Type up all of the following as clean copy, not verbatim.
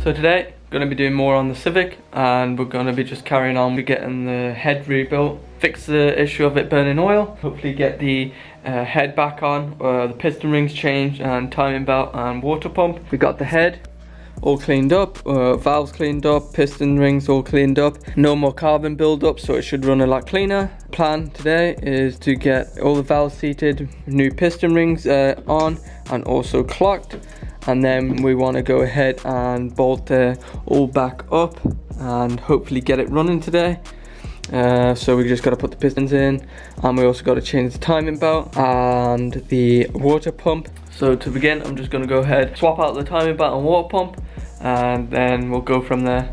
So today, going to be doing more on the Civic, and we're going to be just carrying on with getting the head rebuilt, fix the issue of it burning oil, hopefully get the head back on, the piston rings changed, and timing belt and water pump. We got the head all cleaned up, valves cleaned up, piston rings all cleaned up, no more carbon build up, so it should run a lot cleaner. Plan today is to get all the valves seated, new piston rings on and also clocked, and then we want to go ahead and bolt all back up and hopefully get it running today. So we just got to put the pistons in, and we also got to change the timing belt and the water pump. So to begin, I'm just going to go ahead, swap out the timing belt and water pump, and then we'll go from there.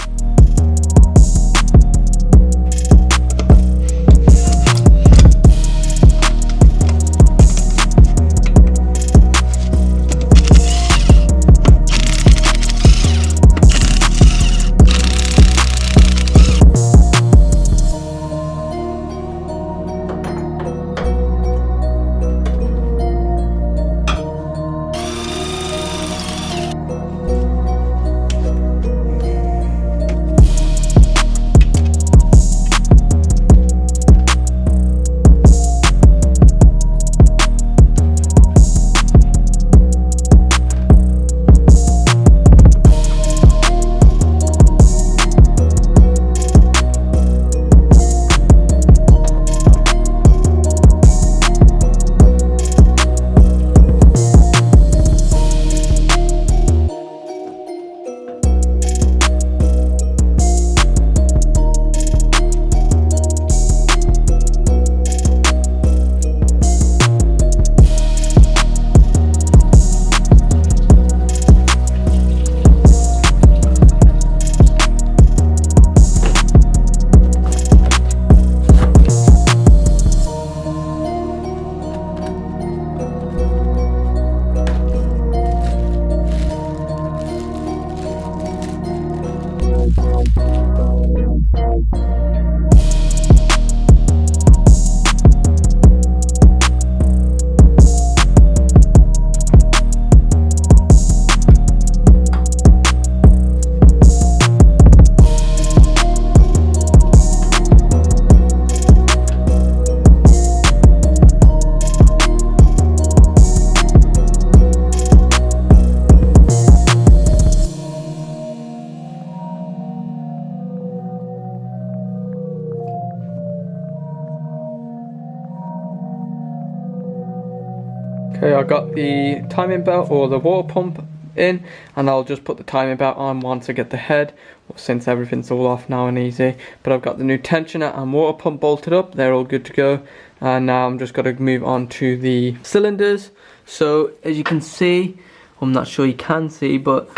Okay, I got the timing belt or the water pump in, and I'll just put the timing belt on once I get the head, since everything's all off now and easy. But I've got the new tensioner and water pump bolted up, they're all good to go. And now I'm just going to move on to the cylinders. So as you can see, I'm not sure you can see, but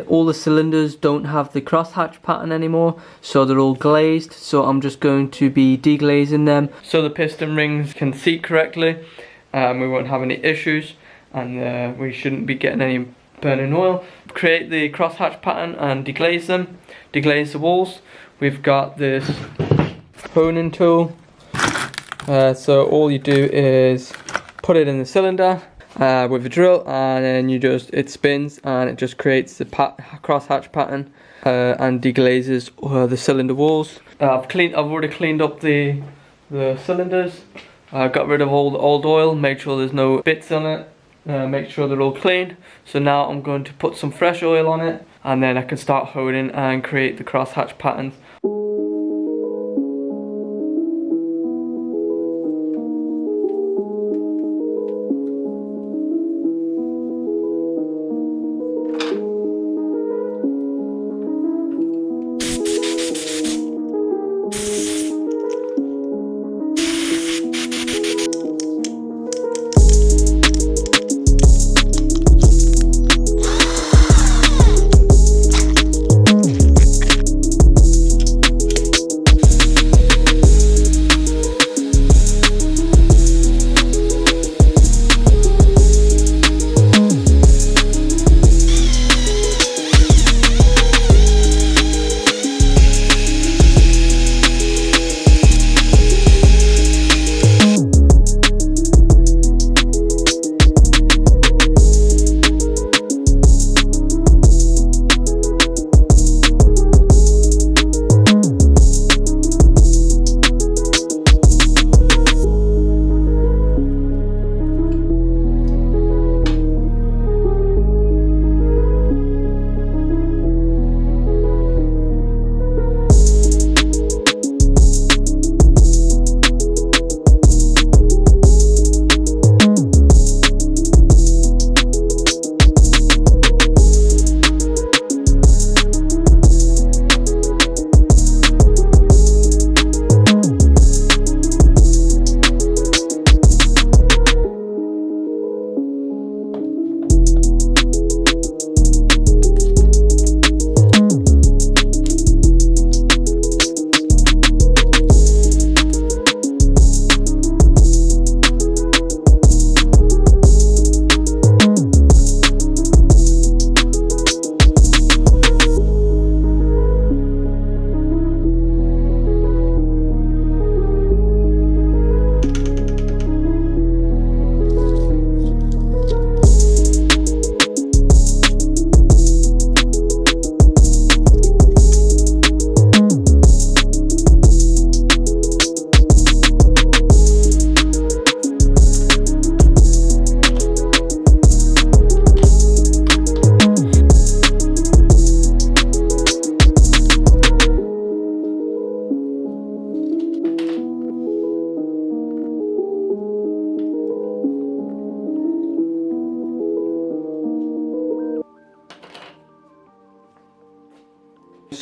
all the cylinders don't have the crosshatch pattern anymore, so they're all glazed. So I'm just going to be deglazing them so the piston rings can seat correctly. We won't have any issues, and we shouldn't be getting any burning oil. Create the crosshatch pattern and deglaze them, deglaze the walls. We've got this honing tool, so all you do is put it in the cylinder with a drill, and then it spins and it just creates the crosshatch pattern and deglazes the cylinder walls. I've already cleaned up the cylinders. Got rid of all the old oil, made sure there's no bits on it, make sure they're all clean. So now I'm going to put some fresh oil on it, and then I can start honing and create the crosshatch patterns.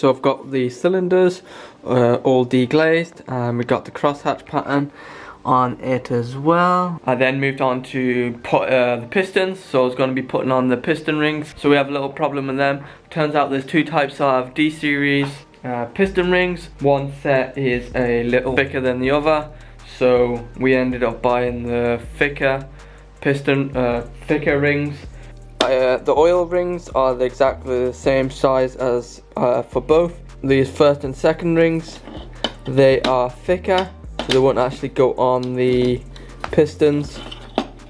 So I've got the cylinders all deglazed, and we got the crosshatch pattern on it as well. I then moved on to put the pistons, so I was going to be putting on the piston rings. So we have a little problem with them. Turns out there's two types of Dseries piston rings. One set is a little thicker than the other, so we ended up buying the thicker piston, thicker rings. The oil rings are exactly the same size as for both. These first and second rings, they are thicker, so they won't actually go on the pistons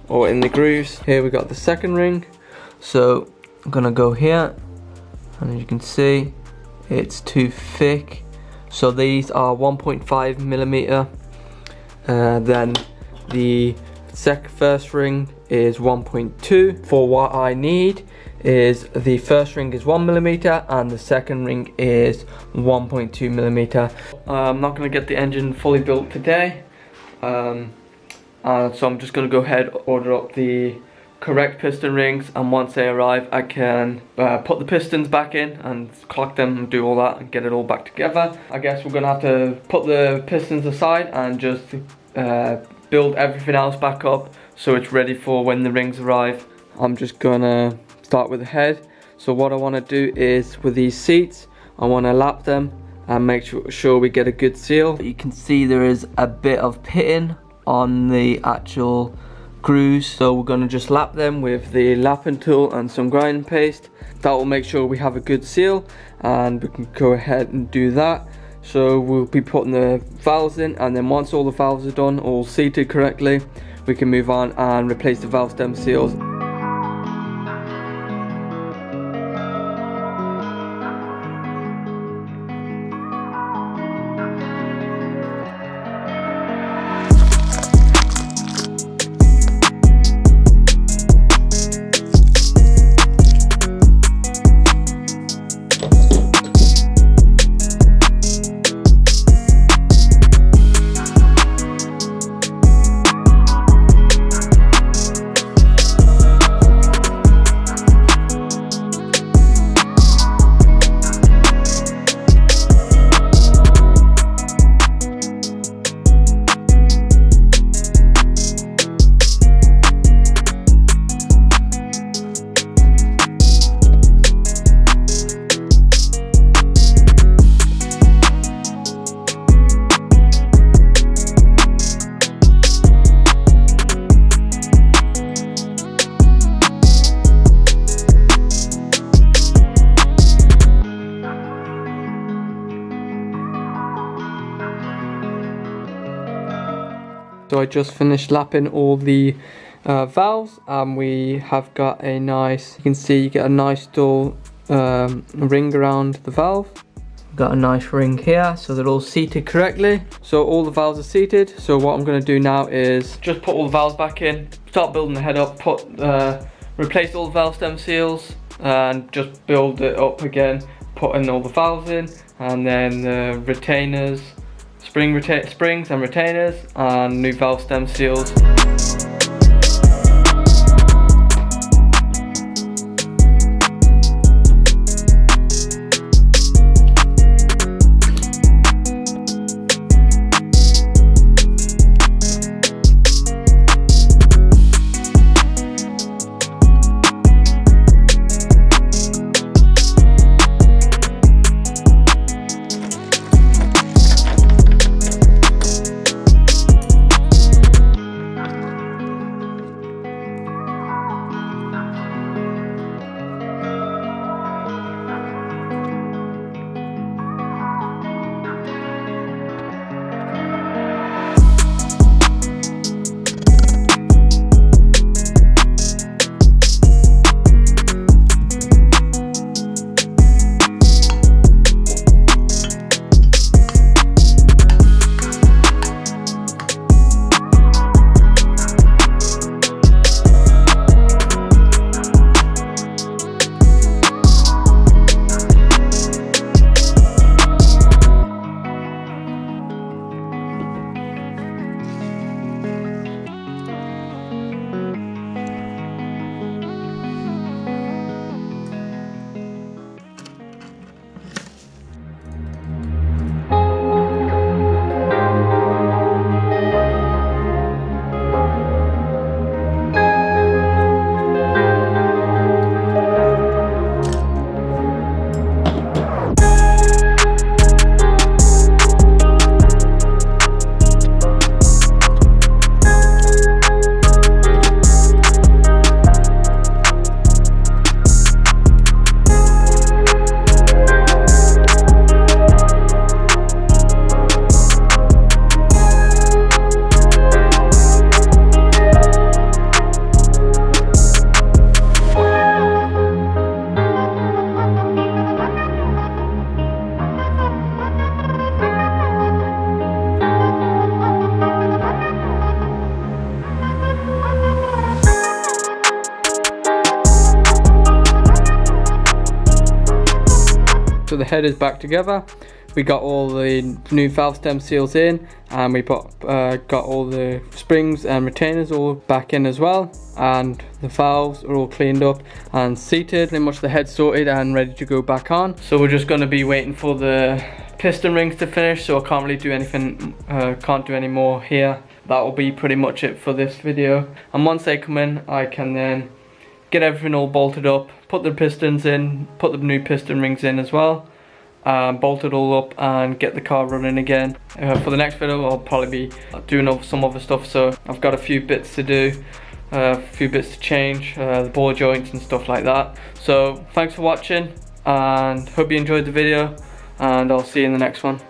or in the grooves. Here we got the second ring, so I'm gonna go here, and as you can see, it's too thick. So these are 1.5 millimeter. Then the first ring is 1.2. For what I need is the first ring is 1 millimeter and the second ring is 1.2 millimeter. I'm not going to get the engine fully built today, so I'm just going to go ahead, order up the correct piston rings, and once they arrive I can put the pistons back in and clock them and do all that and get it all back together. I guess we're going to have to put the pistons aside and just build everything else back up so it's ready for when the rings arrive. I'm just gonna start with the head. So what I want to do is, with these seats, I want to lap them and make sure we get a good seal. You can see there is a bit of pitting on the actual grooves, so we're going to just lap them with the lapping tool and some grinding paste. That will make sure we have a good seal, and we can go ahead and do that. So we'll be putting the valves in, and then once all the valves are done, all seated correctly, we can move on and replace the valve stem seals. So I just finished lapping all the valves, and we have got a nice, you can see you get a nice dull ring around the valve. Got a nice ring here, so they're all seated correctly. So all the valves are seated. So what I'm going to do now is just put all the valves back in, start building the head up, replace all the valve stem seals, and just build it up again, putting all the valves in, and then the retainers, springs and retainers, and new valve stem seals. the head is back together. We got all the new valve stem seals in, and we got all the springs and retainers all back in as well, and the valves are all cleaned up and seated. Pretty much the head sorted and ready to go back on. So we're just going to be waiting for the piston rings to finish, so I can't really do anything, can't do any more here. That will be pretty much it for this video, and once they come in I can then get everything all bolted up, put the pistons in, put the new piston rings in as well, bolt it all up and get the car running again. For the next video I'll probably be doing some other stuff, so I've got a few bits to do, a few bits to change, the ball joints and stuff like that. So thanks for watching, and hope you enjoyed the video, and I'll see you in the next one.